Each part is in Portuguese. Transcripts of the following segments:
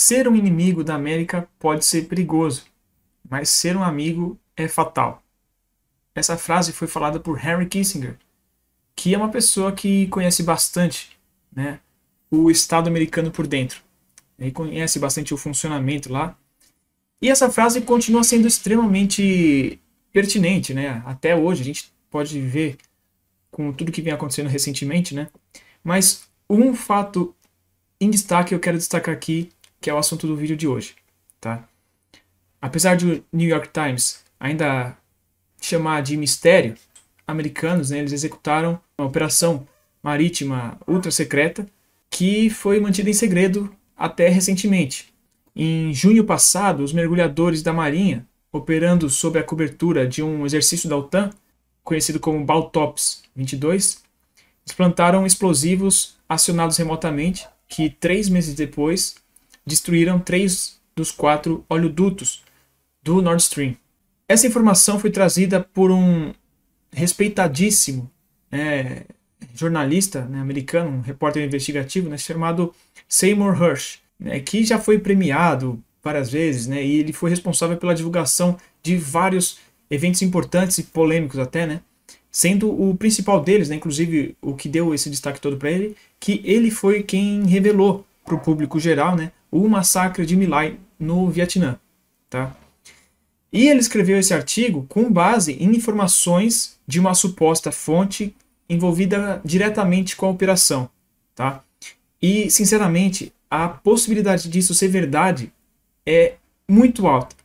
Ser um inimigo da América pode ser perigoso, mas ser um amigo é fatal. Essa frase foi falada por Henry Kissinger, que é uma pessoa que conhece bastante, né, o Estado americano por dentro. Ele conhece bastante o funcionamento lá. E essa frase continua sendo extremamente pertinente, né? Até hoje a gente pode ver com tudo que vem acontecendo recentemente, né? Mas um fato em destaque eu quero destacar aqui, que é o assunto do vídeo de hoje, tá? Apesar do New York Times ainda chamar de mistério, americanos, né, eles executaram uma operação marítima ultra secreta que foi mantida em segredo até recentemente. Em junho passado, os mergulhadores da Marinha, operando sob a cobertura de um exercício da OTAN, conhecido como Baltops 22, plantaram explosivos acionados remotamente que 3 meses depois destruíram 3 dos 4 oleodutos do Nord Stream. Essa informação foi trazida por um respeitadíssimo jornalista, né, americano, um repórter investigativo, né, chamado Seymour Hersh, né, que já foi premiado várias vezes, né, e ele foi responsável pela divulgação de vários eventos importantes e polêmicos até, né, sendo o principal deles, né, inclusive o que deu esse destaque todo para ele, que ele foi quem revelou para o público geral, né, o massacre de My Lai no Vietnã, tá? E ele escreveu esse artigo com base em informações de uma suposta fonte envolvida diretamente com a operação, tá? E, sinceramente, a possibilidade disso ser verdade é muito alta,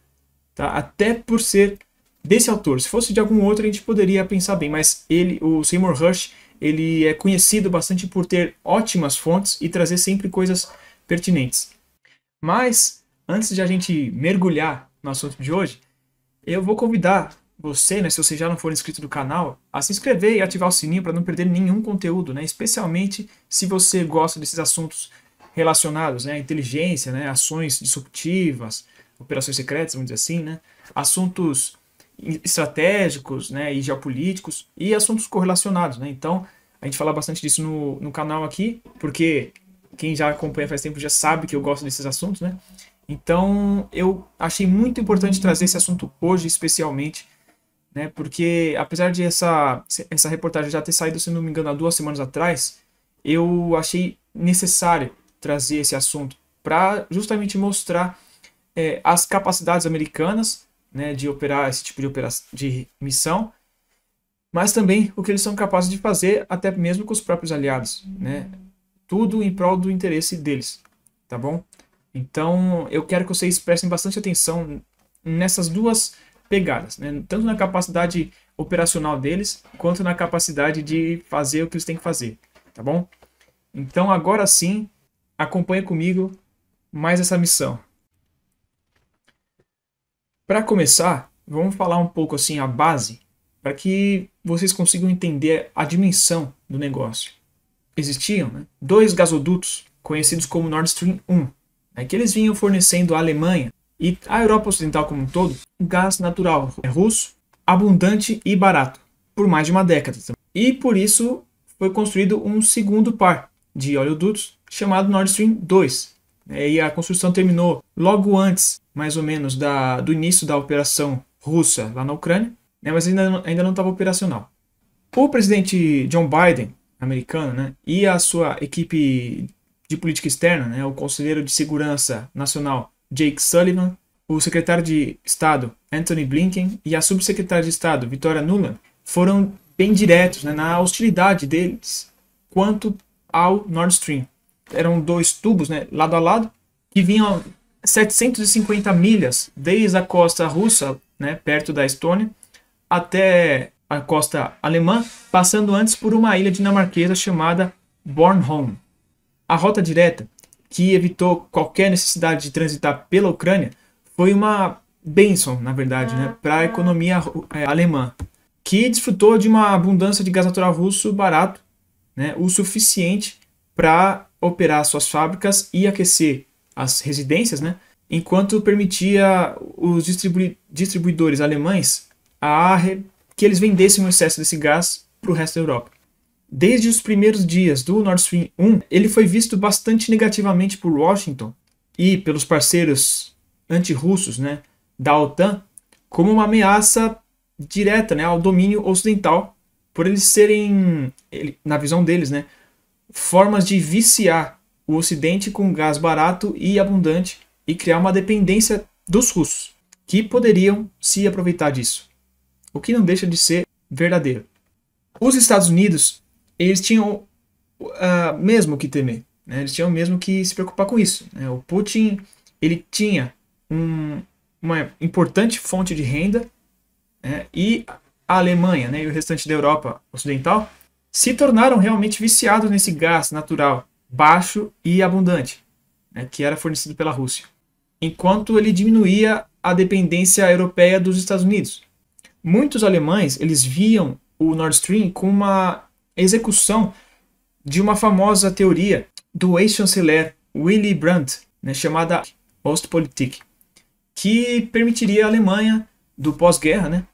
tá? Até por ser desse autor. Se fosse de algum outro, a gente poderia pensar bem, mas ele, o Seymour Hersh, ele é conhecido bastante por ter ótimas fontes e trazer sempre coisas pertinentes. Mas, antes de a gente mergulhar no assunto de hoje, eu vou convidar você, né, se você já não for inscrito do canal, a se inscrever e ativar o sininho para não perder nenhum conteúdo, né, especialmente se você gosta desses assuntos relacionados, né, à inteligência, né, ações disruptivas, operações secretas, vamos dizer assim, né, assuntos estratégicos, né, e geopolíticos e assuntos correlacionados, né. Então, a gente fala bastante disso no canal aqui, porque quem já acompanha faz tempo já sabe que eu gosto desses assuntos, né. Então, eu achei muito importante trazer esse assunto hoje, especialmente, né, porque apesar de essa reportagem já ter saído, se não me engano, há 2 semanas atrás, eu achei necessário trazer esse assunto para justamente mostrar as capacidades americanas, né, de operar esse tipo de missão, mas também o que eles são capazes de fazer até mesmo com os próprios aliados, né, tudo em prol do interesse deles, tá bom? Então, eu quero que vocês prestem bastante atenção nessas duas pegadas, né? Tanto na capacidade operacional deles, quanto na capacidade de fazer o que eles têm que fazer, tá bom? Então, agora sim, acompanhe comigo mais essa missão. Para começar, vamos falar um pouco assim a base, para que vocês consigam entender a dimensão do negócio. Existiam, né, 2 gasodutos, conhecidos como Nord Stream 1, que eles vinham fornecendo à Alemanha e à Europa Ocidental como um todo um gás natural russo, abundante e barato, por mais de uma década. E por isso foi construído um segundo par de oleodutos chamado Nord Stream 2. E a construção terminou logo antes, mais ou menos, do início da operação russa lá na Ucrânia, mas ainda não estava operacional. O presidente John Biden, americano, né, e a sua equipe de política externa, né, o conselheiro de segurança nacional Jake Sullivan, o secretário de Estado Antony Blinken e a subsecretária de Estado Victoria Nuland foram bem diretos, né, na hostilidade deles quanto ao Nord Stream. Eram 2 tubos, né, lado a lado, que vinham 750 milhas desde a costa russa, né, perto da Estônia, até a costa alemã, passando antes por uma ilha dinamarquesa chamada Bornholm. A rota direta, que evitou qualquer necessidade de transitar pela Ucrânia, foi uma bênção, na verdade, né, para a economia alemã, que desfrutou de uma abundância de gás natural russo barato, né, o suficiente para operar suas fábricas e aquecer as residências, né, enquanto permitia os distribuidores alemães que eles vendessem o excesso desse gás para o resto da Europa. Desde os primeiros dias do Nord Stream 1, ele foi visto bastante negativamente por Washington e pelos parceiros antirrussos, né, da OTAN como uma ameaça direta, né, ao domínio ocidental, por eles serem, na visão deles, né, formas de viciar o Ocidente com gás barato e abundante e criar uma dependência dos russos, que poderiam se aproveitar disso, o que não deixa de ser verdadeiro. Os Estados Unidos, eles tinham mesmo que temer, né? Eles tinham mesmo que se preocupar com isso, né? O Putin, ele tinha uma importante fonte de renda, né? E a Alemanha, né, e o restante da Europa Ocidental se tornaram realmente viciados nesse gás natural baixo e abundante, né, que era fornecido pela Rússia, enquanto ele diminuía a dependência europeia dos Estados Unidos. Muitos alemães, eles viam o Nord Stream como uma execução de uma famosa teoria do ex-chanceler Willy Brandt, né, chamada Ostpolitik, que permitiria à Alemanha, do pós-guerra, né,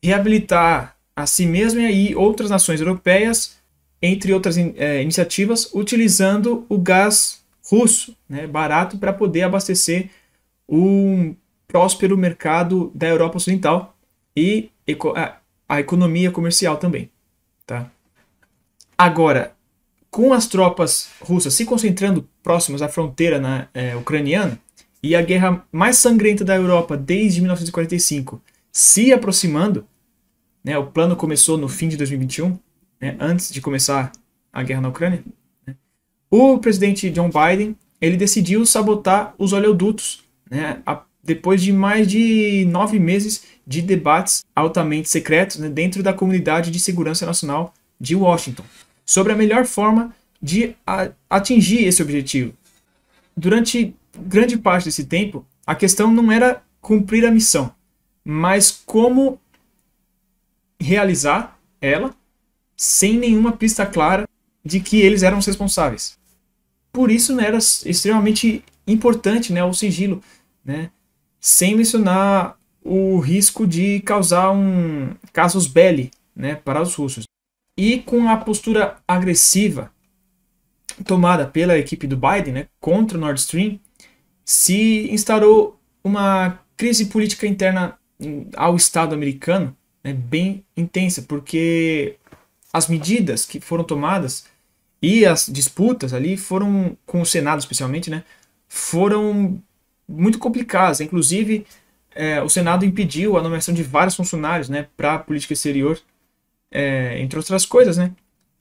reabilitar a si mesma e outras nações europeias, entre outras iniciativas, utilizando o gás russo, né, barato, para poder abastecer um próspero mercado da Europa Ocidental e a economia comercial também. Tá? Agora, com as tropas russas se concentrando próximas à fronteira ucraniana e a guerra mais sangrenta da Europa desde 1945 se aproximando, né, o plano começou no fim de 2021, né, antes de começar a guerra na Ucrânia, né, o presidente Joe Biden, ele decidiu sabotar os oleodutos, né, depois de mais de 9 meses de debates altamente secretos, né, dentro da Comunidade de Segurança Nacional de Washington, sobre a melhor forma de atingir esse objetivo. Durante grande parte desse tempo, a questão não era cumprir a missão, mas como realizar ela sem nenhuma pista clara de que eles eram os responsáveis. Por isso, né, era extremamente importante, né, o sigilo, né, sem mencionar o risco de causar casus belli, né, para os russos. E com a postura agressiva tomada pela equipe do Biden, né, contra o Nord Stream, se instaurou uma crise política interna ao Estado americano, né, bem intensa, porque as medidas que foram tomadas e as disputas ali foram, com o Senado especialmente, né, foram muito complicadas. Inclusive, o Senado impediu a nomeação de vários funcionários, né, para a política exterior, entre outras coisas, né.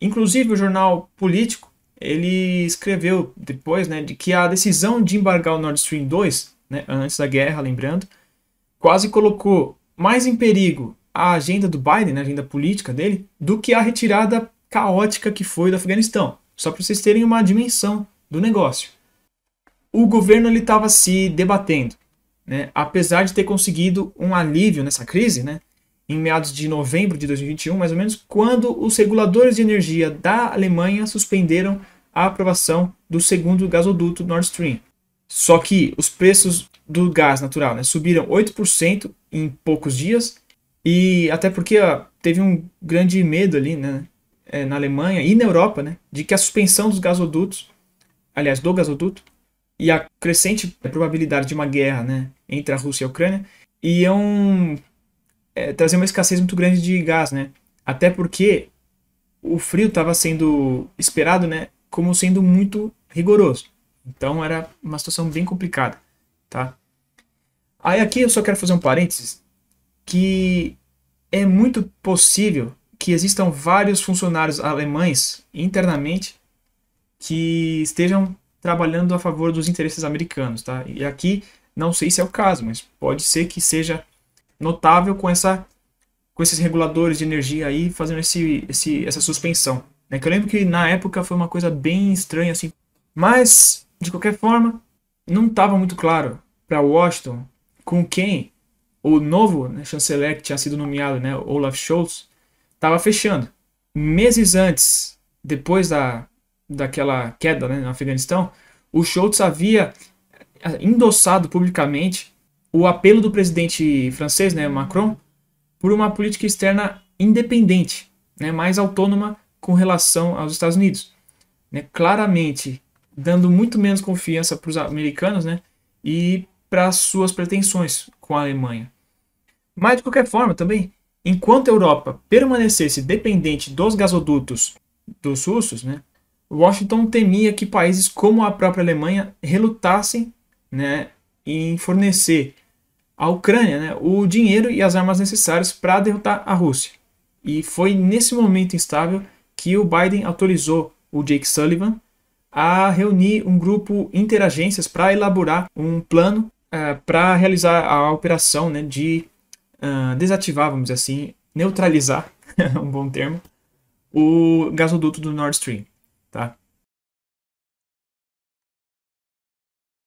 Inclusive, o jornal Político, ele escreveu depois, né, de que a decisão de embargar o Nord Stream 2, né, antes da guerra, lembrando, quase colocou mais em perigo a agenda do Biden, né, a agenda política dele, do que a retirada caótica que foi do Afeganistão. Só para vocês terem uma dimensão do negócio. O governo estava se debatendo, né, apesar de ter conseguido um alívio nessa crise, né, em meados de novembro de 2021, mais ou menos, quando os reguladores de energia da Alemanha suspenderam a aprovação do segundo gasoduto Nord Stream. Só que os preços do gás natural, né, subiram 8% em poucos dias, e até porque teve um grande medo ali, né, na Alemanha e na Europa, né, de que a suspensão dos gasodutos, aliás, do gasoduto, e a crescente probabilidade de uma guerra, né, entre a Rússia e a Ucrânia, iam trazer uma escassez muito grande de gás, né? Até porque o frio estava sendo esperado, né, como sendo muito rigoroso. Então era uma situação bem complicada, tá? Aí aqui eu só quero fazer um parênteses, que é muito possível que existam vários funcionários alemães internamente que estejam trabalhando a favor dos interesses americanos, tá? E aqui não sei se é o caso, mas pode ser que seja notável com esses reguladores de energia aí fazendo essa suspensão, né? Que eu lembro que na época foi uma coisa bem estranha assim, mas de qualquer forma não estava muito claro para Washington com quem o novo, né, chanceler que tinha sido nomeado, né, Olaf Scholz, estava fechando. Meses antes, depois daquela queda, né, no Afeganistão, o Scholz havia endossado publicamente o apelo do presidente francês, né, Macron, por uma política externa independente, né, mais autônoma com relação aos Estados Unidos. Né, claramente dando muito menos confiança para os americanos, né, e para suas pretensões com a Alemanha. Mas, de qualquer forma, também, enquanto a Europa permanecesse dependente dos gasodutos dos russos, né, Washington temia que países como a própria Alemanha relutassem, né, em fornecer à Ucrânia, né, o dinheiro e as armas necessárias para derrotar a Rússia. E foi nesse momento instável que o Biden autorizou o Jake Sullivan a reunir um grupo interagências para elaborar um plano para realizar a operação, né, de desativar, vamos dizer assim, neutralizar, um bom termo, o gasoduto do Nord Stream. Tá?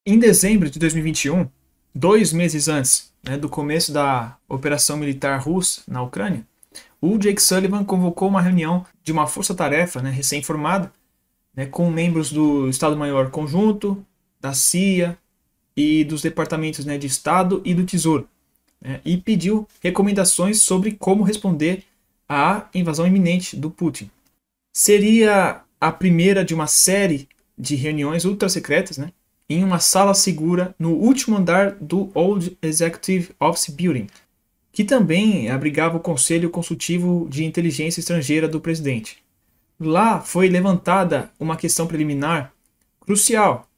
Em dezembro de 2021, 2 meses antes, né, do começo da operação militar russa na Ucrânia, o Jake Sullivan convocou uma reunião de uma força-tarefa, né, recém-formada, né, com membros do Estado-Maior Conjunto, da CIA e dos departamentos, né, de Estado e do Tesouro, né, e pediu recomendações sobre como responder à invasão iminente do Putin. Seria a primeira de uma série de reuniões ultra secretas, né, em uma sala segura no último andar do Old Executive Office Building, que também abrigava o Conselho Consultivo de Inteligência Estrangeira do presidente. Lá foi levantada uma questão preliminar crucial,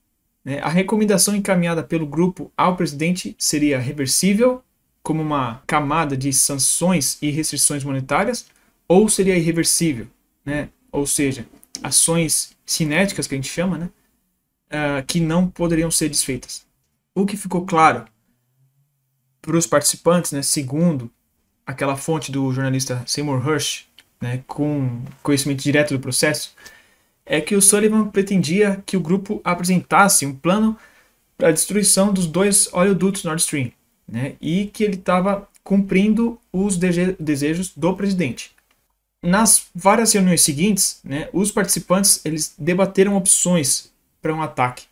né? A recomendação encaminhada pelo grupo ao presidente seria reversível, como uma camada de sanções e restrições monetárias, ou seria irreversível, né? Ou seja, ações cinéticas, que a gente chama, né? Que não poderiam ser desfeitas. O que ficou claro para os participantes, né, segundo aquela fonte do jornalista Seymour Hersh, né, com conhecimento direto do processo, é que o Sullivan pretendia que o grupo apresentasse um plano para a destruição dos 2 oleodutos Nord Stream, né, e que ele estava cumprindo os desejos do presidente. Nas várias reuniões seguintes, né, os participantes eles debateram opções para um ataque.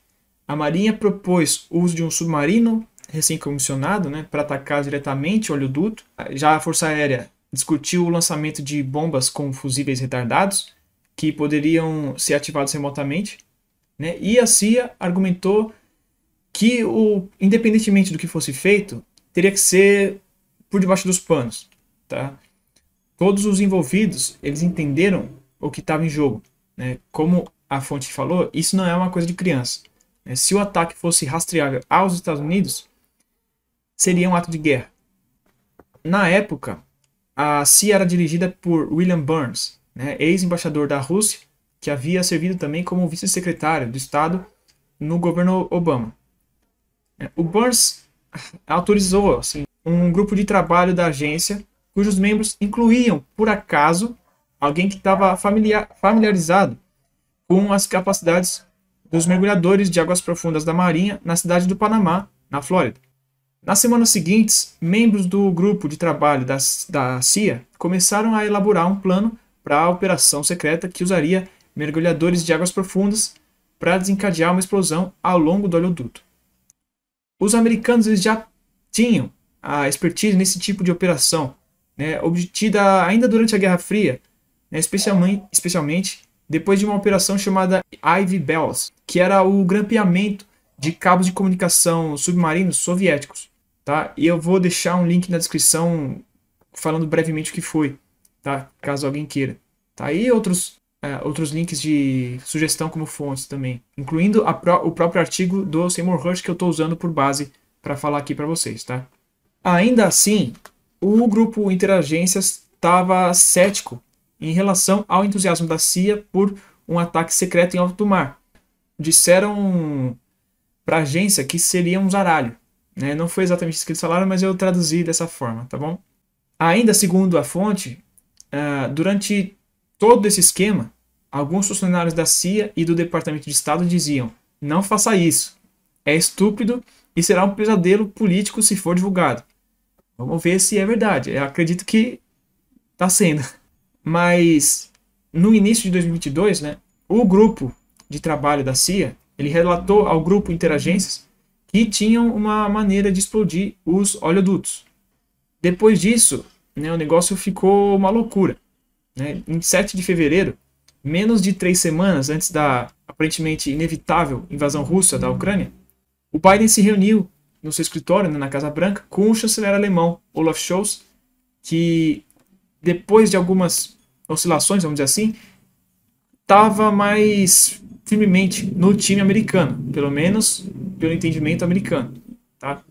A Marinha propôs o uso de um submarino recém-comissionado, né, para atacar diretamente o oleoduto. Já a Força Aérea discutiu o lançamento de bombas com fusíveis retardados, que poderiam ser ativados remotamente, né, e a CIA argumentou que, independentemente do que fosse feito, teria que ser por debaixo dos panos. Tá? Todos os envolvidos eles entenderam o que estava em jogo. Né? Como a fonte falou, isso não é uma coisa de criança. Se o ataque fosse rastreável aos Estados Unidos, seria um ato de guerra. Na época, a CIA era dirigida por William Burns, né, ex-embaixador da Rússia, que havia servido também como vice-secretário do Estado no governo Obama. O Burns autorizou assim, um grupo de trabalho da agência, cujos membros incluíam, por acaso, alguém que estava familiarizado com as capacidades dos mergulhadores de águas profundas da Marinha na cidade do Panamá, na Flórida. Nas semanas seguintes, membros do grupo de trabalho da CIA começaram a elaborar um plano para a operação secreta que usaria mergulhadores de águas profundas para desencadear uma explosão ao longo do oleoduto. Os americanos eles já tinham a expertise nesse tipo de operação, né, obtida ainda durante a Guerra Fria, né, especialmente depois de uma operação chamada Ivy Bells, que era o grampeamento de cabos de comunicação submarinos soviéticos. Tá? E eu vou deixar um link na descrição falando brevemente o que foi, tá? Caso alguém queira. Tá? E outros links de sugestão como fontes também, incluindo o próprio artigo do Seymour Hersh que eu estou usando por base para falar aqui para vocês. Tá? Ainda assim, o grupo Interagências estava cético em relação ao entusiasmo da CIA por um ataque secreto em alto mar. Disseram para a agência que seria um zaralho. Né? Não foi exatamente isso que eles falaram, mas eu traduzi dessa forma, tá bom? Ainda segundo a fonte, durante todo esse esquema, alguns funcionários da CIA e do Departamento de Estado diziam: não faça isso, é estúpido e será um pesadelo político se for divulgado. Vamos ver se é verdade. Eu acredito que está sendo. Mas no início de 2022, né, o grupo de trabalho da CIA ele relatou ao grupo Interagências que tinham uma maneira de explodir os oleodutos. Depois disso, né, o negócio ficou uma loucura. Né? Em 7 de fevereiro, menos de 3 semanas antes da aparentemente inevitável invasão russa da Ucrânia, o Biden se reuniu no seu escritório, né, na Casa Branca, com o chanceler alemão Olaf Scholz, que depois de algumas oscilações, vamos dizer assim, estava mais firmemente no time americano, pelo menos pelo entendimento americano. Tá?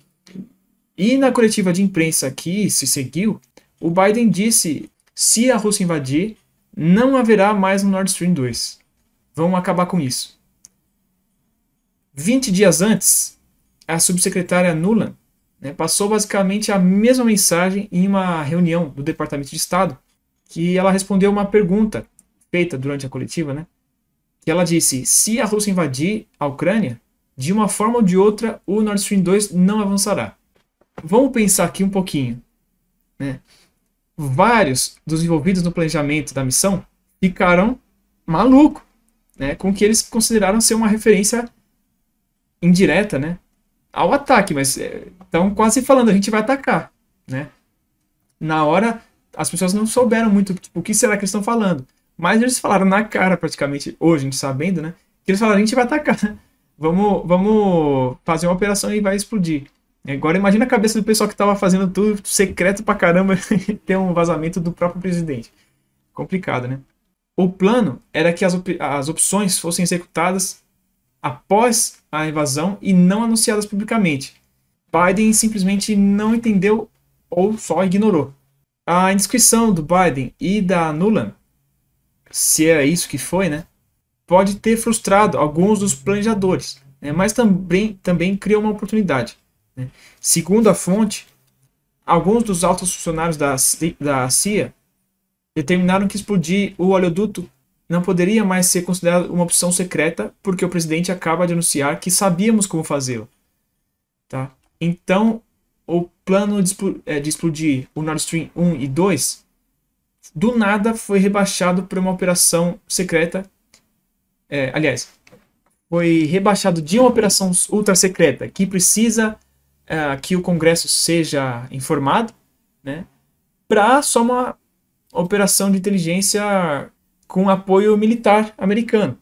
E na coletiva de imprensa que se seguiu, o Biden disse: se a Rússia invadir, não haverá mais um Nord Stream 2. Vamos acabar com isso. 20 dias antes, a subsecretária Nuland, né, passou basicamente a mesma mensagem em uma reunião do Departamento de Estado, que ela respondeu uma pergunta feita durante a coletiva, né, que ela disse: se a Rússia invadir a Ucrânia, de uma forma ou de outra, o Nord Stream 2 não avançará. Vamos pensar aqui um pouquinho, né? Vários dos envolvidos no planejamento da missão ficaram malucos, né, com o que eles consideraram ser uma referência indireta, né, ao ataque, mas estão quase falando, a gente vai atacar, né? Na hora, as pessoas não souberam muito, tipo, o que será que eles estão falando, mas eles falaram na cara, praticamente, hoje, a gente sabendo, né, que eles falaram: a gente vai atacar, né? Vamos fazer uma operação e vai explodir. Agora imagina a cabeça do pessoal que estava fazendo tudo secreto pra caramba e ter um vazamento do próprio presidente. Complicado, né? O plano era que as opções fossem executadas após a invasão e não anunciadas publicamente. Biden simplesmente não entendeu ou só ignorou. A indiscrição do Biden e da Nuland, se é isso que foi, né, pode ter frustrado alguns dos planejadores, né, mas também criou uma oportunidade. Segundo a fonte, alguns dos altos funcionários da CIA determinaram que explodir o oleoduto não poderia mais ser considerado uma opção secreta, porque o presidente acaba de anunciar que sabíamos como fazê-lo. Tá? Então, o plano de explodir o Nord Stream 1 e 2, do nada foi rebaixado por uma operação secreta. Foi rebaixado de uma operação ultra secreta que precisa que o Congresso seja informado, né, para só uma operação de inteligência com apoio militar americano.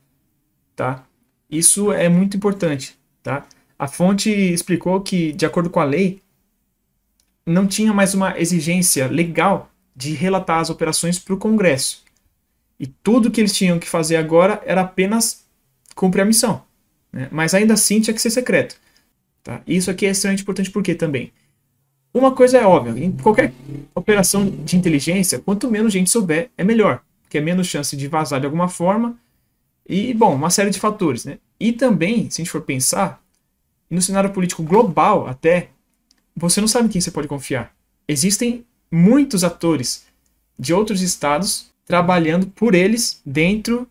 Tá? Isso é muito importante. Tá? A fonte explicou que, de acordo com a lei, não tinha mais uma exigência legal de relatar as operações para o Congresso. E tudo que eles tinham que fazer agora era apenas cumprir a missão. Né? Mas ainda assim tinha que ser secreto. Tá? Isso aqui é extremamente importante porque também uma coisa é óbvia: em qualquer operação de inteligência, quanto menos gente souber, é melhor, porque é menos chance de vazar de alguma forma e, bom, uma série de fatores, né? E também, se a gente for pensar, no cenário político global até, você não sabe em quem você pode confiar. Existem muitos atores de outros estados trabalhando por eles dentro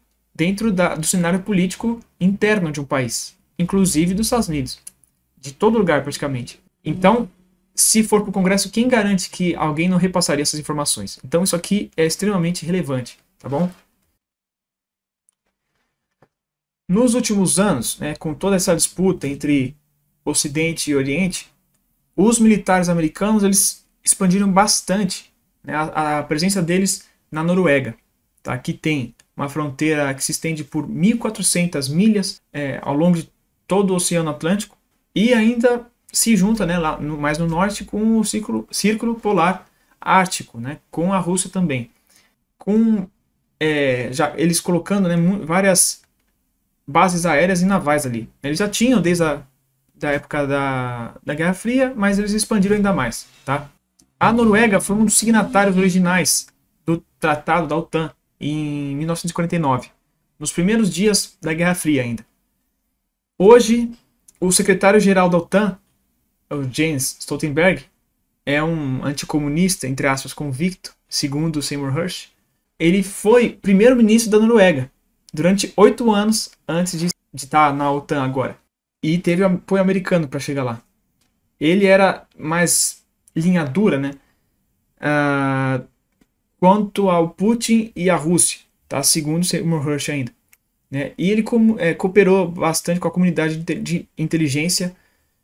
do cenário político interno de um país, inclusive dos Estados Unidos. De todo lugar, praticamente. Então, se for para o Congresso, quem garante que alguém não repassaria essas informações? Então, isso aqui é extremamente relevante, tá bom? Nos últimos anos, né, com toda essa disputa entre Ocidente e Oriente, os militares americanos eles expandiram bastante, né, a presença deles na Noruega, tá, que tem uma fronteira que se estende por 1.400 milhas ao longo de todo o Oceano Atlântico, e ainda se junta, né, lá mais no norte com o Círculo Polar Ártico, né, com a Rússia também. Com já eles colocando, né, várias bases aéreas e navais ali. Eles já tinham desde a época da Guerra Fria, mas eles expandiram ainda mais. Tá? A Noruega foi um dos signatários originais do Tratado da OTAN em 1949, nos primeiros dias da Guerra Fria ainda. Hoje, o secretário-geral da OTAN, o Jens Stoltenberg, é um anticomunista, entre aspas, convicto, segundo Seymour Hersh. Ele foi primeiro-ministro da Noruega durante 8 anos antes de estar na OTAN agora. E teve apoio americano para chegar lá. Ele era mais linha dura, né? Quanto ao Putin e à Rússia, tá? Segundo Seymour Hersh ainda. Né? E ele cooperou bastante com a comunidade de inteligência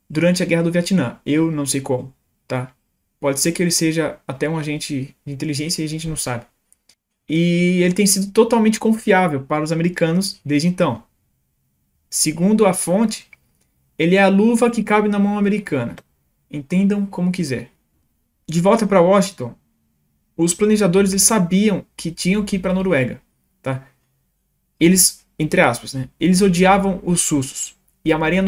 durante a Guerra do Vietnã. Eu não sei como, tá? Pode ser que ele seja até um agente de inteligência e a gente não sabe. E ele tem sido totalmente confiável para os americanos desde então. Segundo a fonte, ele é a luva que cabe na mão americana. Entendam como quiser. De volta para Washington, os planejadores eles sabiam que tinham que ir para a Noruega. Tá? Eles, entre aspas, né, eles odiavam os russos. E a marinha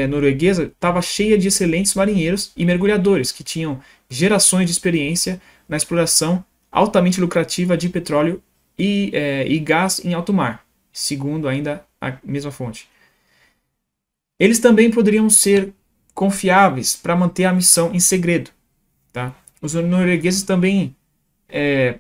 norueguesa estava cheia de excelentes marinheiros e mergulhadores que tinham gerações de experiência na exploração altamente lucrativa de petróleo e gás em alto mar, segundo ainda a mesma fonte. Eles também poderiam ser confiáveis para manter a missão em segredo. Tá? Os noruegueses também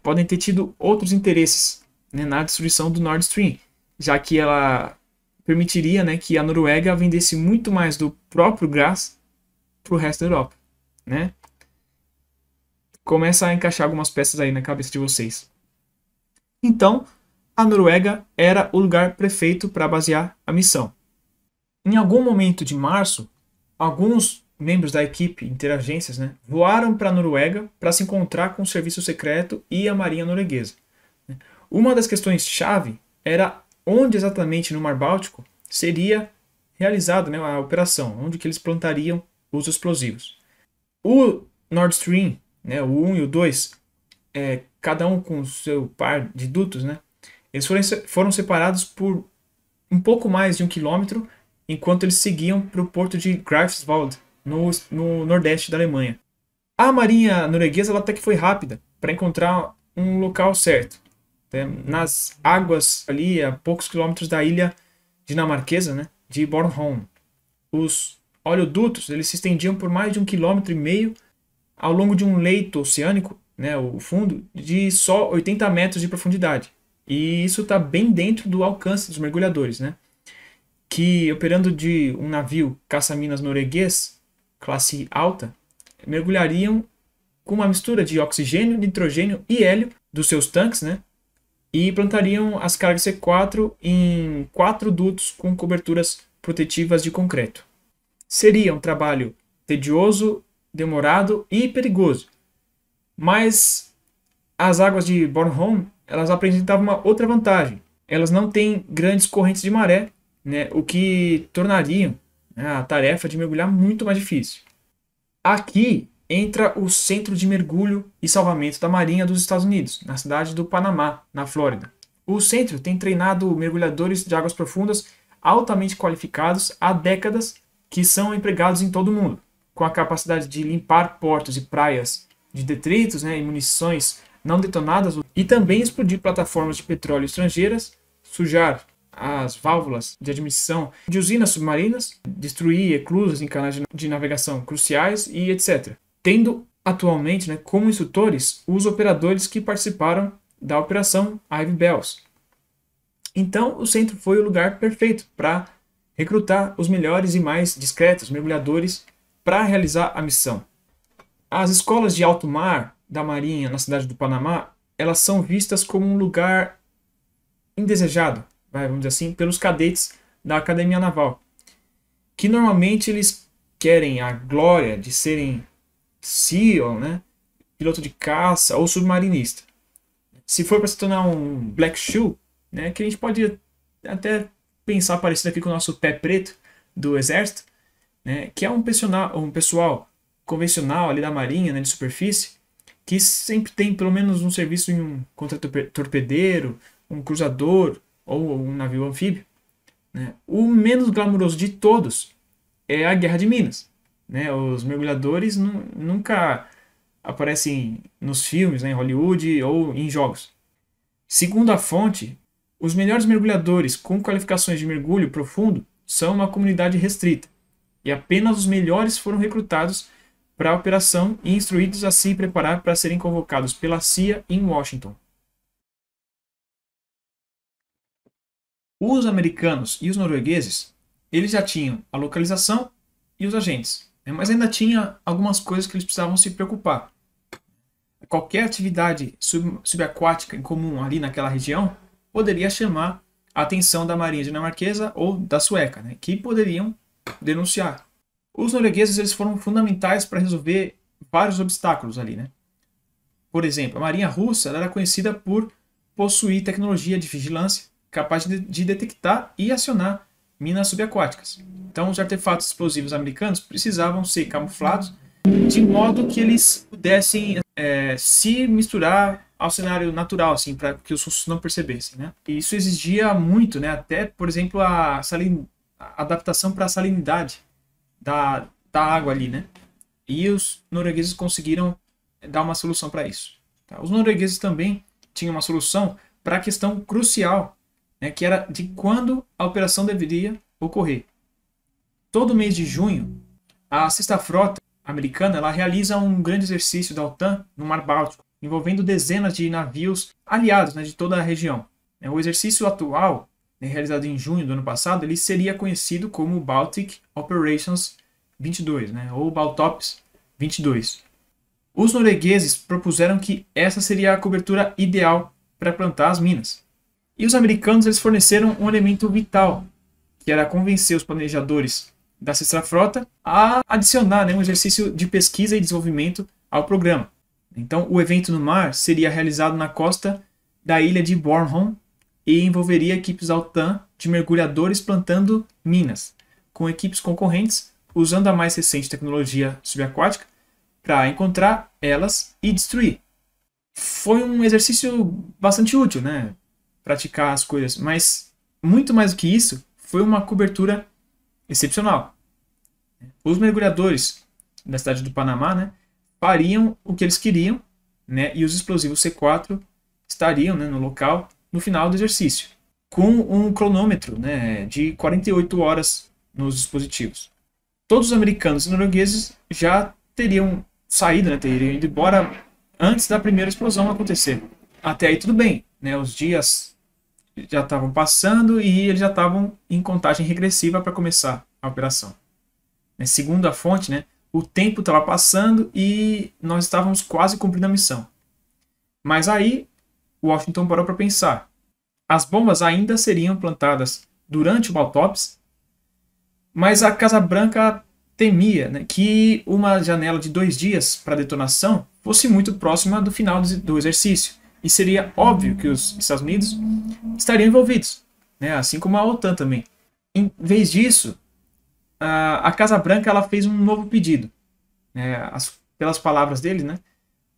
podem ter tido outros interesses, né, na destruição do Nord Stream, já que ela permitiria, né, que a Noruega vendesse muito mais do próprio gás para o resto da Europa. Né? Começa a encaixar algumas peças aí na cabeça de vocês. Então, a Noruega era o lugar perfeito para basear a missão. Em algum momento de março, alguns membros da equipe interagências, né, voaram para a Noruega para se encontrar com o serviço secreto e a marinha norueguesa. Uma das questões-chave era onde exatamente no Mar Báltico seria realizada, né, a operação, onde que eles plantariam os explosivos. O Nord Stream, né, o 1 e o 2, cada um com o seu par de dutos, né, eles foram separados por um pouco mais de 1 quilômetro, enquanto eles seguiam para o porto de Greifswald, no nordeste da Alemanha. A marinha norueguesa ela até que foi rápida para encontrar um local certo, né, nas águas ali a poucos quilômetros da ilha dinamarquesa, né, de Bornholm. Os oleodutos eles se estendiam por mais de 1,5 km ao longo de um leito oceânico, né, o fundo, de só 80 metros de profundidade. E isso está bem dentro do alcance dos mergulhadores, né, que operando de um navio caça-minas norueguês, classe alta, mergulhariam com uma mistura de oxigênio, nitrogênio e hélio dos seus tanques, né, e plantariam as cargas C4 em 4 dutos com coberturas protetivas de concreto. Seria um trabalho tedioso, demorado e perigoso, mas as águas de Bornholm elas apresentavam uma outra vantagem. Elas não têm grandes correntes de maré, né, o que tornaria, né, a tarefa de mergulhar muito mais difícil. Aqui entra o Centro de Mergulho e Salvamento da Marinha dos Estados Unidos, na cidade do Panamá, na Flórida. O centro tem treinado mergulhadores de águas profundas altamente qualificados há décadas que são empregados em todo o mundo, com a capacidade de limpar portos e praias de detritos, né, e munições não detonadas e também explodir plataformas de petróleo estrangeiras, sujar as válvulas de admissão de usinas submarinas, destruir eclusas em canais de navegação cruciais e etc. Tendo atualmente, né, como instrutores os operadores que participaram da operação Ivy Bells. Então, o centro foi o lugar perfeito para recrutar os melhores e mais discretos mergulhadores para realizar a missão. As escolas de alto mar da Marinha na cidade do Panamá, elas são vistas como um lugar indesejado, vamos dizer assim, pelos cadetes da Academia Naval, que normalmente eles querem a glória de serem SEAL, né, piloto de caça ou submarinista. Se for para se tornar um Black Shoe, né, que a gente pode até pensar parecido aqui com o nosso pé preto do exército, né, que é um pessoal convencional ali da marinha, né, de superfície, que sempre tem pelo menos um serviço em um contra-torpedeiro, um cruzador ou um navio anfíbio. Né. O menos glamouroso de todos é a Guerra de Minas. Né. Os mergulhadores nunca aparecem nos filmes, né, em Hollywood ou em jogos. Segundo a fonte, os melhores mergulhadores com qualificações de mergulho profundo são uma comunidade restrita, e apenas os melhores foram recrutados para a operação e instruídos a se preparar para serem convocados pela CIA em Washington. Os americanos e os noruegueses, eles já tinham a localização e os agentes, né, mas ainda tinha algumas coisas que eles precisavam se preocupar. Qualquer atividade subaquática em comum ali naquela região poderia chamar a atenção da marinha dinamarquesa ou da sueca, né, que poderiam denunciar. Os noruegueses eles foram fundamentais para resolver vários obstáculos ali. Né? Por exemplo, a marinha russa ela era conhecida por possuir tecnologia de vigilância capaz de detectar e acionar minas subaquáticas. Então, os artefatos explosivos americanos precisavam ser camuflados de modo que eles pudessem se misturar ao cenário natural, assim, para que os russos não percebessem, né? E isso exigia muito, né? Até, por exemplo, a adaptação para a salinidade da água ali, né? E os noruegueses conseguiram dar uma solução para isso. Tá? Os noruegueses também tinham uma solução para a questão crucial, né? Que era de quando a operação deveria ocorrer. Todo mês de junho, a Sexta Frota americana ela realiza um grande exercício da OTAN no Mar Báltico, envolvendo dezenas de navios aliados, né, de toda a região. O exercício atual, né, realizado em junho do ano passado, ele seria conhecido como Baltic Operations 22, né, ou Baltops 22. Os noruegueses propuseram que essa seria a cobertura ideal para plantar as minas. E os americanos eles forneceram um elemento vital, que era convencer os planejadores da Sexta Frota a adicionar, né, um exercício de pesquisa e desenvolvimento ao programa. Então, o evento no mar seria realizado na costa da ilha de Bornholm e envolveria equipes da OTAN de mergulhadores plantando minas, com equipes concorrentes usando a mais recente tecnologia subaquática para encontrar elas e destruir. Foi um exercício bastante útil, né? Praticar as coisas, mas muito mais do que isso, foi uma cobertura excepcional. Os mergulhadores da cidade do Panamá, né, fariam o que eles queriam, né, e os explosivos C4 estariam, né, no local no final do exercício, com um cronômetro, né, de 48 horas nos dispositivos. Todos os americanos e noruegueses já teriam saído, né, teriam ido embora antes da primeira explosão acontecer. Até aí tudo bem, né, os dias já estavam passando e eles já estavam em contagem regressiva para começar a operação. Segundo a fonte, né, o tempo estava passando e nós estávamos quase cumprindo a missão. Mas aí, Washington parou para pensar. As bombas ainda seriam plantadas durante o Baltops, mas a Casa Branca temia, né, que uma janela de 2 dias para detonação fosse muito próxima do final do exercício. E seria óbvio que os Estados Unidos estariam envolvidos, né, assim como a OTAN também. Em vez disso, a Casa Branca ela fez um novo pedido. Pelas palavras dele, né,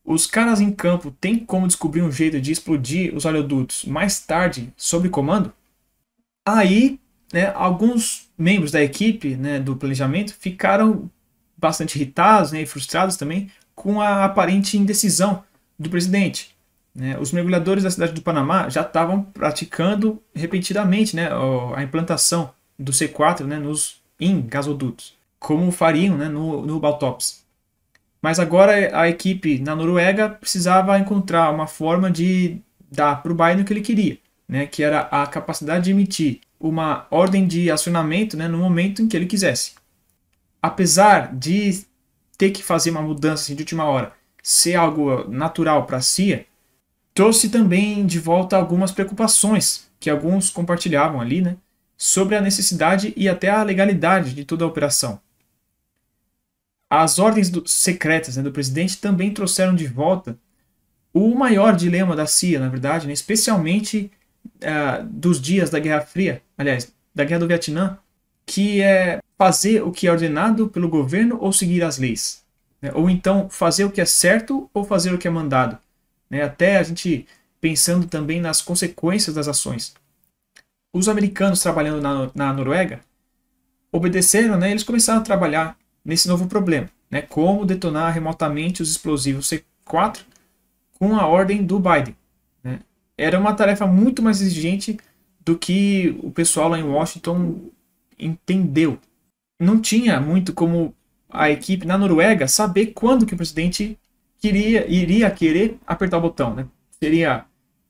os caras em campo têm como descobrir um jeito de explodir os oleodutos mais tarde sob comando? Aí, né, alguns membros da equipe, né, do planejamento ficaram bastante irritados, né, e frustrados também com a aparente indecisão do presidente. Os mergulhadores da cidade do Panamá já estavam praticando repetidamente, né, a implantação do C4, né, em gasodutos, como fariam, né, no Baltops. Mas agora a equipe na Noruega precisava encontrar uma forma de dar para o Biden o que ele queria, né, que era a capacidade de emitir uma ordem de acionamento, né, no momento em que ele quisesse. Apesar de ter que fazer uma mudança assim, de última hora, ser algo natural para a CIA, trouxe também de volta algumas preocupações que alguns compartilhavam ali, né, sobre a necessidade e até a legalidade de toda a operação. As ordens secretas, né, do presidente também trouxeram de volta o maior dilema da CIA, na verdade, né, especialmente dos dias da Guerra Fria, aliás, da Guerra do Vietnã, que é fazer o que é ordenado pelo governo ou seguir as leis, né, ou então fazer o que é certo ou fazer o que é mandado, né, até a gente pensando também nas consequências das ações. Os americanos trabalhando na Noruega obedeceram, né, eles começaram a trabalhar nesse novo problema, né, como detonar remotamente os explosivos C4 com a ordem do Biden. Né. Era uma tarefa muito mais exigente do que o pessoal lá em Washington entendeu. Não tinha muito como a equipe na Noruega saber quando que o presidente iria querer apertar o botão. Né. Seria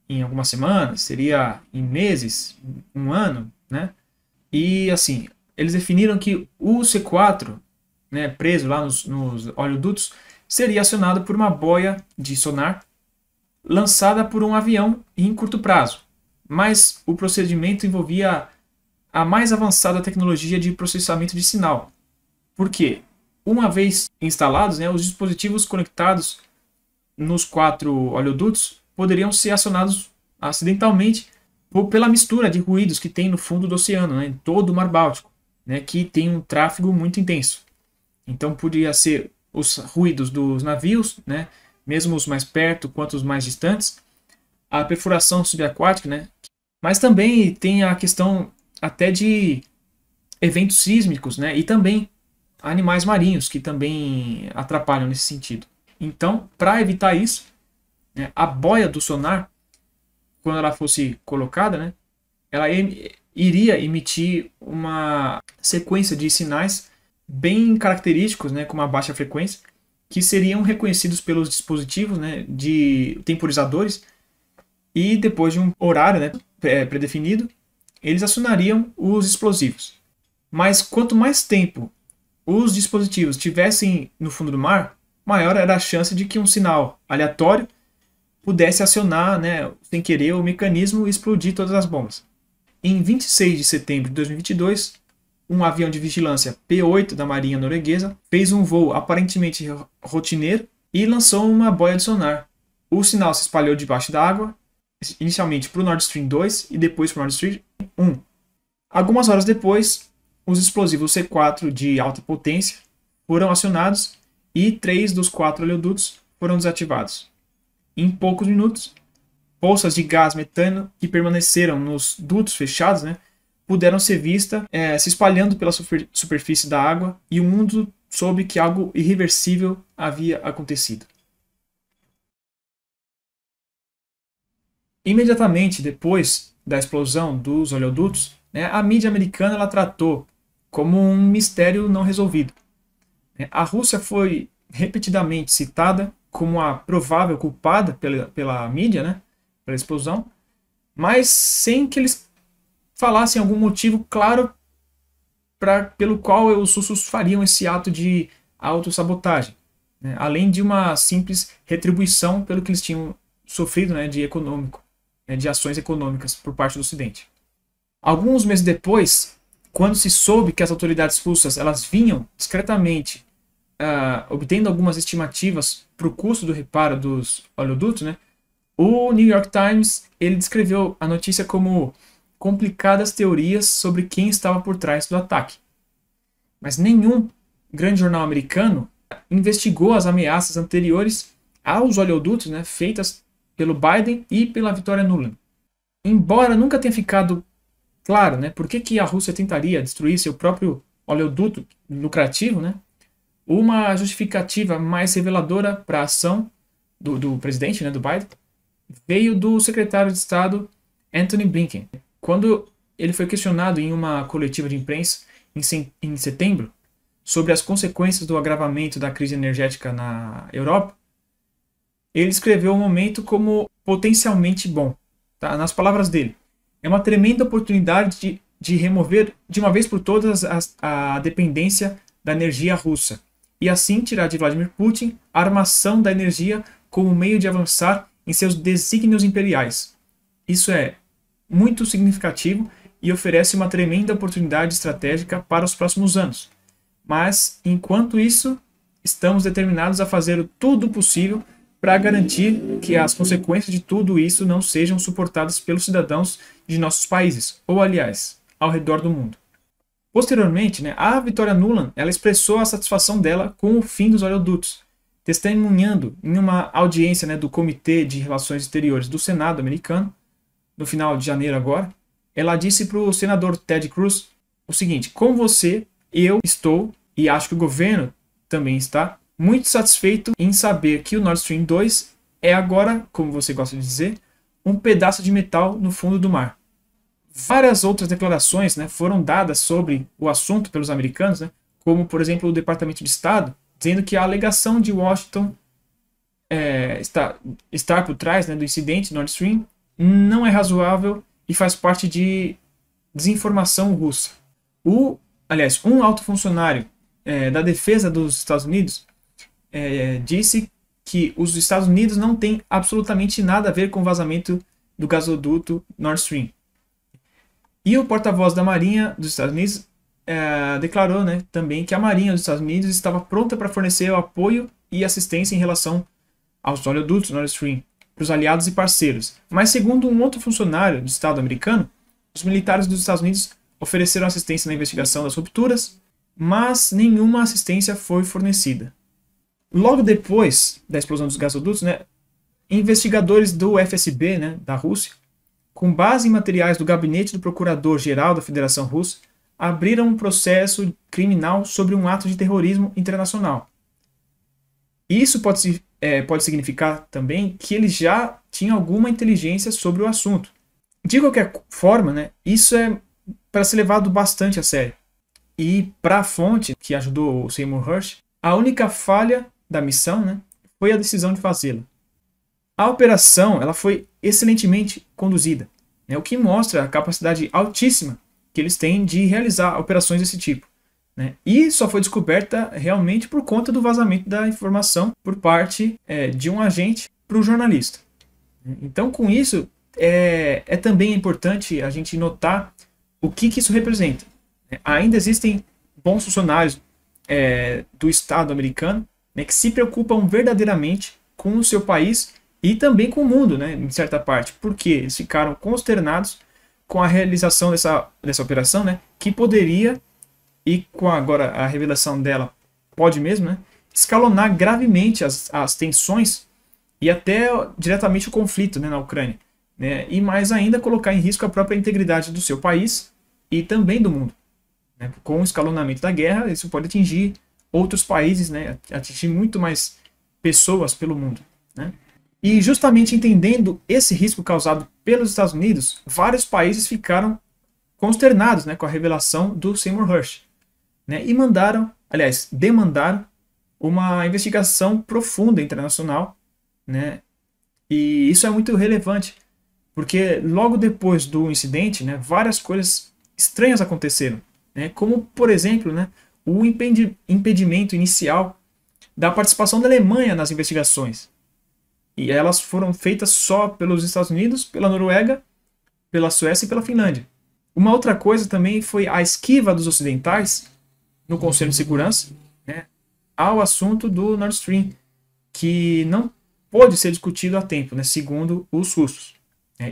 em algumas semanas, seria em meses, um ano, né? E assim, eles definiram que o C4, né, preso lá nos oleodutos, seria acionado por uma boia de sonar lançada por um avião em curto prazo. Mas o procedimento envolvia a mais avançada tecnologia de processamento de sinal. Por quê? Uma vez instalados, né, os dispositivos conectados nos 4 oleodutos poderiam ser acionados acidentalmente pela mistura de ruídos que tem no fundo do oceano, né, em todo o Mar Báltico, né, que tem um tráfego muito intenso. Então podia ser os ruídos dos navios, né, mesmo os mais perto quanto os mais distantes, a perfuração subaquática, né, mas também tem a questão até de eventos sísmicos, né, e também animais marinhos que também atrapalham nesse sentido. Então, para evitar isso, né, a boia do sonar, quando ela fosse colocada, né, ela iria emitir uma sequência de sinais bem característicos, né, com uma baixa frequência, que seriam reconhecidos pelos dispositivos, né, de temporizadores, e depois de um horário, né, predefinido, eles acionariam os explosivos. Mas quanto mais tempo os dispositivos estivessem no fundo do mar, maior era a chance de que um sinal aleatório pudesse acionar, né, sem querer, o mecanismo e explodir todas as bombas. Em 26 de setembro de 2022, um avião de vigilância P-8 da Marinha Norueguesa fez um voo aparentemente rotineiro e lançou uma boia de sonar. O sinal se espalhou debaixo da água, inicialmente para o Nord Stream 2 e depois para o Nord Stream 1. Algumas horas depois, os explosivos C4 de alta potência foram acionados e 3 dos 4 oleodutos foram desativados. Em poucos minutos, poças de gás metano que permaneceram nos dutos fechados, né, puderam ser vistas se espalhando pela superfície da água, e o mundo soube que algo irreversível havia acontecido. Imediatamente depois da explosão dos oleodutos, né, a mídia americana ela tratou como um mistério não resolvido. A Rússia foi repetidamente citada como a provável culpada pela mídia, né, pela explosão, mas sem que eles falassem algum motivo claro pelo qual os russos fariam esse ato de autossabotagem, né, além de uma simples retribuição pelo que eles tinham sofrido, né, de econômico, né, de ações econômicas por parte do Ocidente. Alguns meses depois, quando se soube que as autoridades russas elas vinham discretamente obtendo algumas estimativas para o custo do reparo dos oleodutos, né, o New York Times ele descreveu a notícia como complicadas teorias sobre quem estava por trás do ataque. Mas nenhum grande jornal americano investigou as ameaças anteriores aos oleodutos, né, feitas pelo Biden e pela Victoria Nuland. Embora nunca tenha ficado claro, né, por que a Rússia tentaria destruir seu próprio oleoduto lucrativo, né, uma justificativa mais reveladora para a ação do presidente, né, do Biden, veio do secretário de Estado Antony Blinken. Quando ele foi questionado em uma coletiva de imprensa em setembro sobre as consequências do agravamento da crise energética na Europa, ele descreveu o momento como potencialmente bom. Tá? Nas palavras dele, é uma tremenda oportunidade de remover de uma vez por todas a dependência da energia russa e assim tirar de Vladimir Putin a armação da energia como meio de avançar em seus desígnios imperiais. Isso é muito significativo e oferece uma tremenda oportunidade estratégica para os próximos anos. Mas, enquanto isso, estamos determinados a fazer tudo o possível para garantir que as consequências de tudo isso não sejam suportadas pelos cidadãos de nossos países, ou aliás, ao redor do mundo. Posteriormente, né, a Victoria Nuland ela expressou a satisfação dela com o fim dos oleodutos, testemunhando em uma audiência, né, do Comitê de Relações Exteriores do Senado americano, no final de janeiro agora. Ela disse para o senador Ted Cruz o seguinte: como você, eu estou, e acho que o governo também está, muito satisfeito em saber que o Nord Stream 2 é agora, como você gosta de dizer, um pedaço de metal no fundo do mar. Várias outras declarações, né, foram dadas sobre o assunto pelos americanos, né, como, por exemplo, o Departamento de Estado, dizendo que a alegação de Washington estar por trás, né, do incidente Nord Stream não é razoável e faz parte de desinformação russa. Aliás, um alto funcionário da defesa dos Estados Unidos disse que os Estados Unidos não têm absolutamente nada a ver com o vazamento do gasoduto Nord Stream. E o porta-voz da Marinha dos Estados Unidos declarou, né, também que a Marinha dos Estados Unidos estava pronta para fornecer o apoio e assistência em relação aos oleodutos Nord Stream. para os aliados e parceiros. Mas, segundo um outro funcionário do Estado americano, os militares dos Estados Unidos ofereceram assistência na investigação das rupturas, mas nenhuma assistência foi fornecida. Logo depois da explosão dos gasodutos, né, investigadores do FSB, né, da Rússia, com base em materiais do gabinete do Procurador-Geral da Federação Russa, abriram um processo criminal sobre um ato de terrorismo internacional. Isso pode significar também que eles já tinham alguma inteligência sobre o assunto. De qualquer forma, né, isso é para ser levado bastante a sério. E para a fonte que ajudou o Seymour Hersh, a única falha da missão, né, foi a decisão de fazê-la. A operação ela foi excelentemente conduzida, né, o que mostra a capacidade altíssima que eles têm de realizar operações desse tipo, né? E só foi descoberta realmente por conta do vazamento da informação por parte de um agente para o jornalista. Então, com isso, é também importante a gente notar o que isso representa. Ainda existem bons funcionários do Estado americano, né, que se preocupam verdadeiramente com o seu país e também com o mundo, né, em certa parte, porque eles ficaram consternados com a realização dessa operação, né, que poderia, e com agora a revelação dela, pode mesmo, né, escalonar gravemente as tensões e até diretamente o conflito, né, na Ucrânia, né, e mais ainda colocar em risco a própria integridade do seu país e também do mundo. Né. Com o escalonamento da guerra, isso pode atingir outros países, né, atingir muito mais pessoas pelo mundo, né. E justamente entendendo esse risco causado pelos Estados Unidos, vários países ficaram consternados, né, com a revelação do Seymour Hersh, né, e demandaram uma investigação profunda internacional, né, e isso é muito relevante, porque logo depois do incidente, né, várias coisas estranhas aconteceram, né, como, por exemplo, né, o impedimento inicial da participação da Alemanha nas investigações. E elas foram feitas só pelos Estados Unidos, pela Noruega, pela Suécia e pela Finlândia. Uma outra coisa também foi a esquiva dos ocidentais no Conselho de Segurança, né, ao assunto do Nord Stream, que não pôde ser discutido a tempo, né, segundo os russos.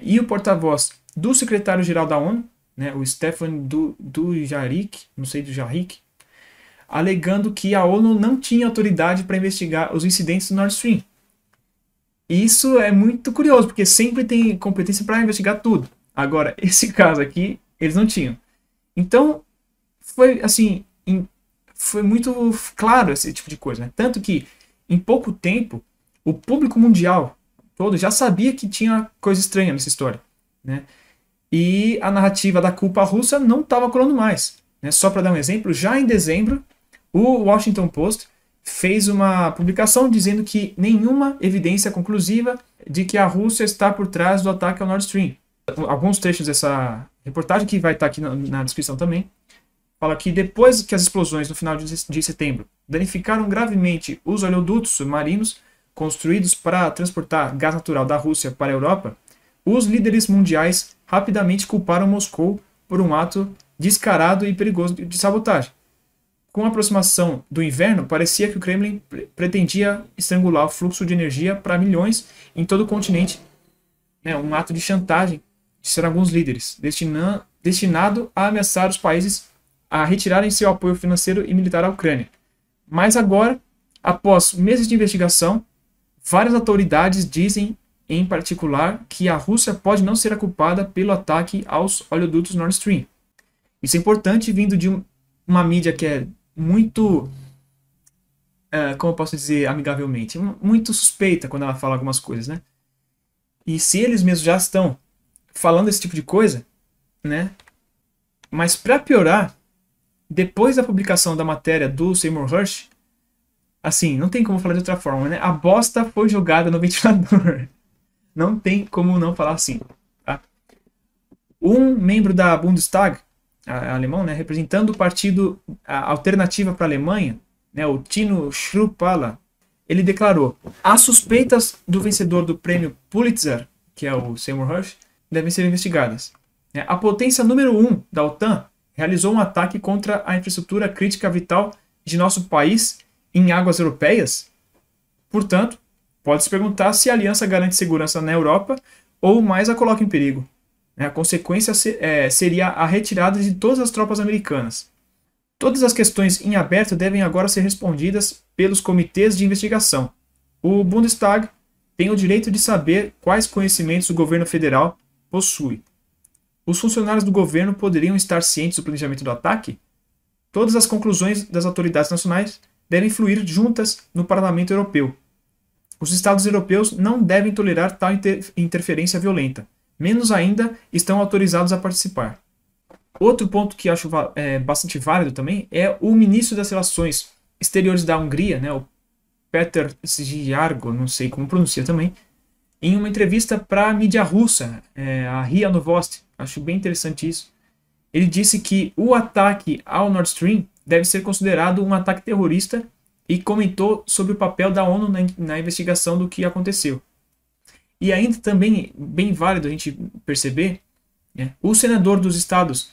E o porta-voz do secretário-geral da ONU, né, o Stefan Dujarric, alegando que a ONU não tinha autoridade para investigar os incidentes do Nord Stream. Isso é muito curioso, porque sempre tem competência para investigar tudo. Agora, esse caso aqui, eles não tinham. Então, foi assim, foi muito claro esse tipo de coisa, né? Tanto que, em pouco tempo, o público mundial todo já sabia que tinha coisa estranha nessa história, né? E a narrativa da culpa russa não estava colando mais, né? Só para dar um exemplo, já em dezembro, o Washington Post fez uma publicação dizendo que nenhuma evidência conclusiva de que a Rússia está por trás do ataque ao Nord Stream. Alguns trechos dessa reportagem, que vai estar aqui na descrição também, fala que depois que as explosões no final de setembro danificaram gravemente os oleodutos submarinos construídos para transportar gás natural da Rússia para a Europa, os líderes mundiais rapidamente culparam Moscou por um ato descarado e perigoso de sabotagem. Com a aproximação do inverno, parecia que o Kremlin pretendia estrangular o fluxo de energia para milhões em todo o continente, né, um ato de chantagem, disseram alguns líderes, destinado a ameaçar os países a retirarem seu apoio financeiro e militar à Ucrânia. Mas agora, após meses de investigação, várias autoridades dizem, em particular, que a Rússia pode não ser a culpada pelo ataque aos oleodutos Nord Stream. Isso é importante, vindo de uma mídia que é muito, como eu posso dizer amigavelmente, muito suspeita quando ela fala algumas coisas, né? E se eles mesmos já estão falando esse tipo de coisa, né? Mas para piorar, depois da publicação da matéria do Seymour Hersh, assim, não tem como falar de outra forma, né? A bosta foi jogada no ventilador. Não tem como não falar assim, tá? Um membro da Bundestag, alemão, né, representando o partido Alternativa para a Alemanha, né, o Tino Schruppala, ele declarou: as suspeitas do vencedor do prêmio Pulitzer, que é o Seymour Hersh, devem ser investigadas. A potência número 1 da OTAN realizou um ataque contra a infraestrutura crítica vital de nosso país em águas europeias. Portanto, Pode se perguntar se a aliança garante segurança na Europa ou mais a coloca em perigo. A consequência seria a retirada de todas as tropas americanas. Todas as questões em aberto devem agora ser respondidas pelos comitês de investigação. O Bundestag tem o direito de saber quais conhecimentos o governo federal possui. Os funcionários do governo poderiam estar cientes do planejamento do ataque? Todas as conclusões das autoridades nacionais devem fluir juntas no Parlamento Europeu. Os Estados europeus não devem tolerar tal interferência violenta. Menos ainda estão autorizados a participar. Outro ponto que acho bastante válido também é o ministro das Relações Exteriores da Hungria, né, o Péter Szijjártó, não sei como pronuncia também, em uma entrevista para a mídia russa, a RIA Novosti, acho bem interessante isso. Ele disse que o ataque ao Nord Stream deve ser considerado um ataque terrorista e comentou sobre o papel da ONU na investigação do que aconteceu. E ainda também, bem válido a gente perceber, o senador dos Estados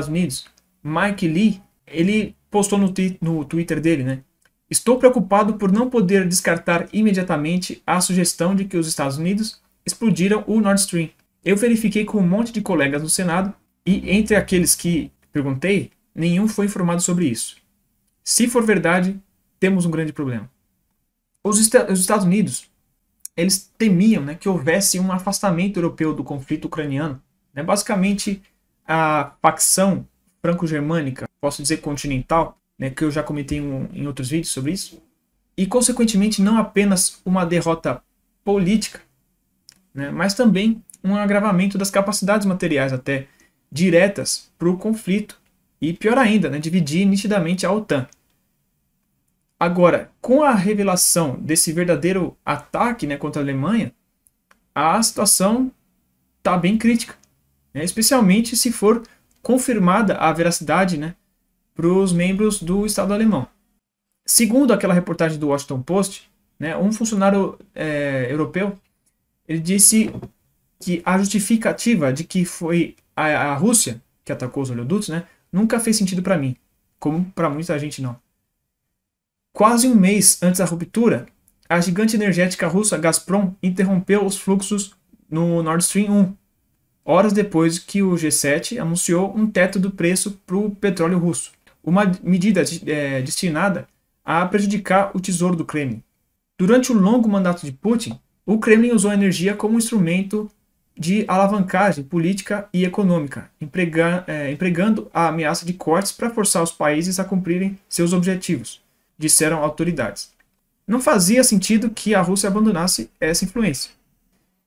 Unidos, Mike Lee, ele postou no Twitter dele, né? Estou preocupado por não poder descartar imediatamente a sugestão de que os Estados Unidos explodiram o Nord Stream. Eu verifiquei com um monte de colegas no Senado e entre aqueles que perguntei, nenhum foi informado sobre isso. Se for verdade, temos um grande problema. Os Estados Unidos, eles temiam, né, que houvesse um afastamento europeu do conflito ucraniano. Né? Basicamente, a facção franco-germânica, posso dizer continental, né, que eu já comentei em outros vídeos sobre isso, e, consequentemente, não apenas uma derrota política, né, mas também um agravamento das capacidades materiais até diretas para o conflito, e pior ainda, né, dividir nitidamente a OTAN. Agora, com a revelação desse verdadeiro ataque, né, contra a Alemanha, a situação está bem crítica, né, especialmente se for confirmada a veracidade, né, para os membros do Estado alemão. Segundo aquela reportagem do Washington Post, né, um funcionário europeu, ele disse que a justificativa de que foi a Rússia que atacou os oleodutos, né, nunca fez sentido para mim, como para muita gente não. Quase um mês antes da ruptura, a gigante energética russa Gazprom interrompeu os fluxos no Nord Stream 1, horas depois que o G7 anunciou um teto do preço para o petróleo russo, uma medida destinada a prejudicar o tesouro do Kremlin. Durante o longo mandato de Putin, o Kremlin usou a energia como instrumento de alavancagem política e econômica, empregando a ameaça de cortes para forçar os países a cumprirem seus objetivos, disseram autoridades. Não fazia sentido que a Rússia abandonasse essa influência.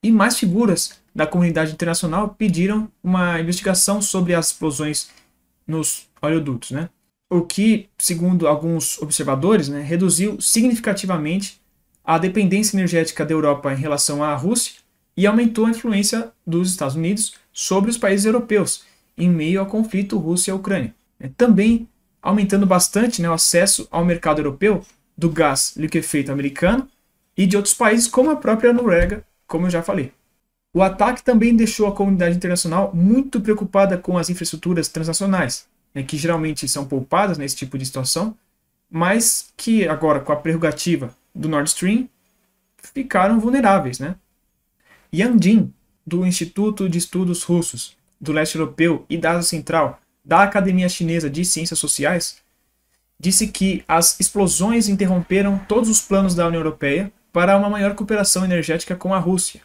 E mais figuras da comunidade internacional pediram uma investigação sobre as explosões nos oleodutos, né? O que, segundo alguns observadores, né, reduziu significativamente a dependência energética da Europa em relação à Rússia e aumentou a influência dos Estados Unidos sobre os países europeus em meio ao conflito Rússia-Ucrânia. Também aumentando bastante, né, o acesso ao mercado europeu do gás liquefeito americano e de outros países como a própria Noruega, como eu já falei. O ataque também deixou a comunidade internacional muito preocupada com as infraestruturas transnacionais, né, que geralmente são poupadas nesse tipo de situação, mas que agora, com a prerrogativa do Nord Stream, ficaram vulneráveis. Né? Yang Jin, do Instituto de Estudos Russos do Leste Europeu e da Ásia Central, da Academia Chinesa de Ciências Sociais, disse que as explosões interromperam todos os planos da União Europeia para uma maior cooperação energética com a Rússia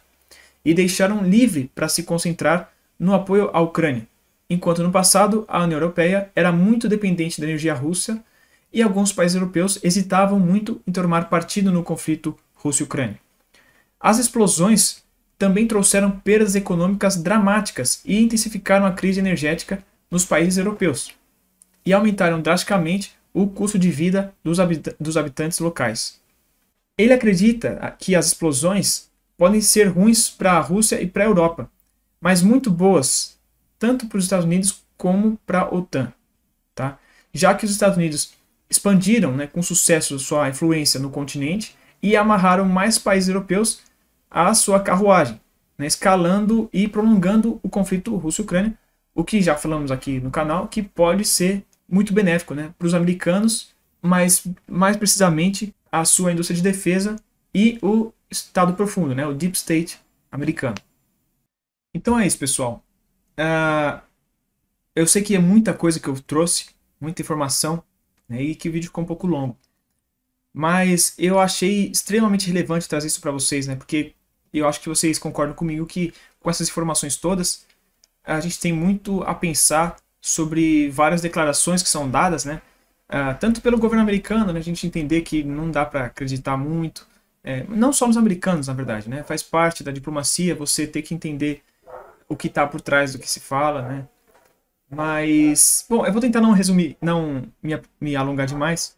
e deixaram livre para se concentrar no apoio à Ucrânia, enquanto no passado a União Europeia era muito dependente da energia russa e alguns países europeus hesitavam muito em tomar partido no conflito Rússia-Ucrânia. As explosões também trouxeram perdas econômicas dramáticas e intensificaram a crise energética nos países europeus e aumentaram drasticamente o custo de vida dos habitantes locais. Ele acredita que as explosões podem ser ruins para a Rússia e para a Europa, mas muito boas tanto para os Estados Unidos como para a OTAN, tá? Já que os Estados Unidos expandiram, né, com sucesso sua influência no continente e amarraram mais países europeus à sua carruagem, né, escalando e prolongando o conflito Rússia-Ucrânia, o que já falamos aqui no canal, que pode ser muito benéfico, né, para os americanos, mas mais precisamente a sua indústria de defesa e o Estado profundo, né? O Deep State americano. Então é isso, pessoal. Eu sei que é muita coisa que eu trouxe, muita informação, né, e que o vídeo ficou um pouco longo. Mas eu achei extremamente relevante trazer isso para vocês, né? Porque eu acho que vocês concordam comigo que com essas informações todas, a gente tem muito a pensar sobre várias declarações que são dadas, né? Tanto pelo governo americano, né? A gente entender que não dá para acreditar muito, não só nos americanos, na verdade, né? Faz parte da diplomacia você ter que entender o que está por trás do que se fala, né? Mas, bom, eu vou tentar não resumir, não me alongar demais,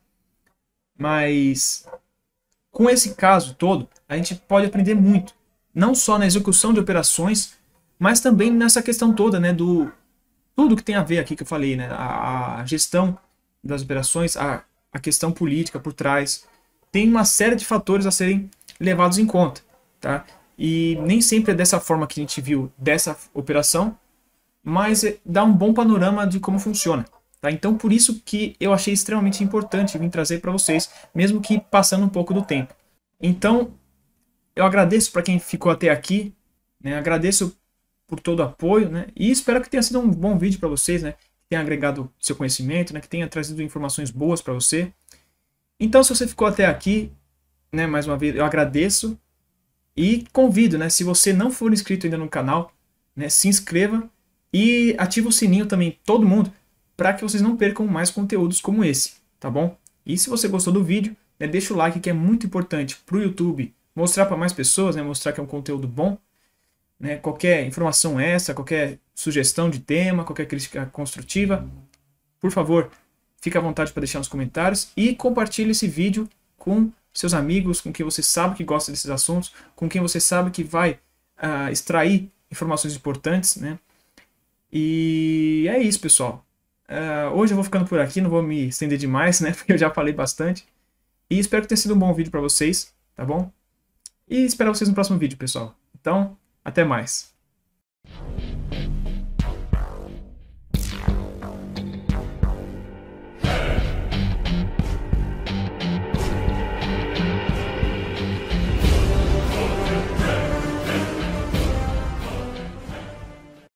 mas com esse caso todo, a gente pode aprender muito, não só na execução de operações, mas também nessa questão toda, né, do tudo que tem a ver aqui que eu falei, né, a gestão das operações, a questão política por trás, tem uma série de fatores a serem levados em conta, tá? E nem sempre é dessa forma que a gente viu dessa operação, mas dá um bom panorama de como funciona. Tá? Então, por isso que eu achei extremamente importante vir trazer para vocês, mesmo que passando um pouco do tempo. Então, eu agradeço para quem ficou até aqui, né? Agradeço por todo o apoio, né? E espero que tenha sido um bom vídeo para vocês, né? Que tenha agregado seu conhecimento, né? Que tenha trazido informações boas para você. Então, se você ficou até aqui, né? Mais uma vez, eu agradeço e convido, né? Se você não for inscrito ainda no canal, né? Se inscreva e ativa o sininho também, todo mundo, para que vocês não percam mais conteúdos como esse, tá bom? E se você gostou do vídeo, né, deixa o like, que é muito importante para o YouTube mostrar para mais pessoas, né, mostrar que é um conteúdo bom. Né, qualquer informação extra, qualquer sugestão de tema, qualquer crítica construtiva, por favor, fique à vontade para deixar nos comentários e compartilhe esse vídeo com seus amigos, com quem você sabe que gosta desses assuntos, com quem você sabe que vai extrair informações importantes, né? E é isso, pessoal. Hoje eu vou ficando por aqui, não vou me estender demais, né? Porque eu já falei bastante. E espero que tenha sido um bom vídeo para vocês, tá bom? E espero vocês no próximo vídeo, pessoal. Então, até mais.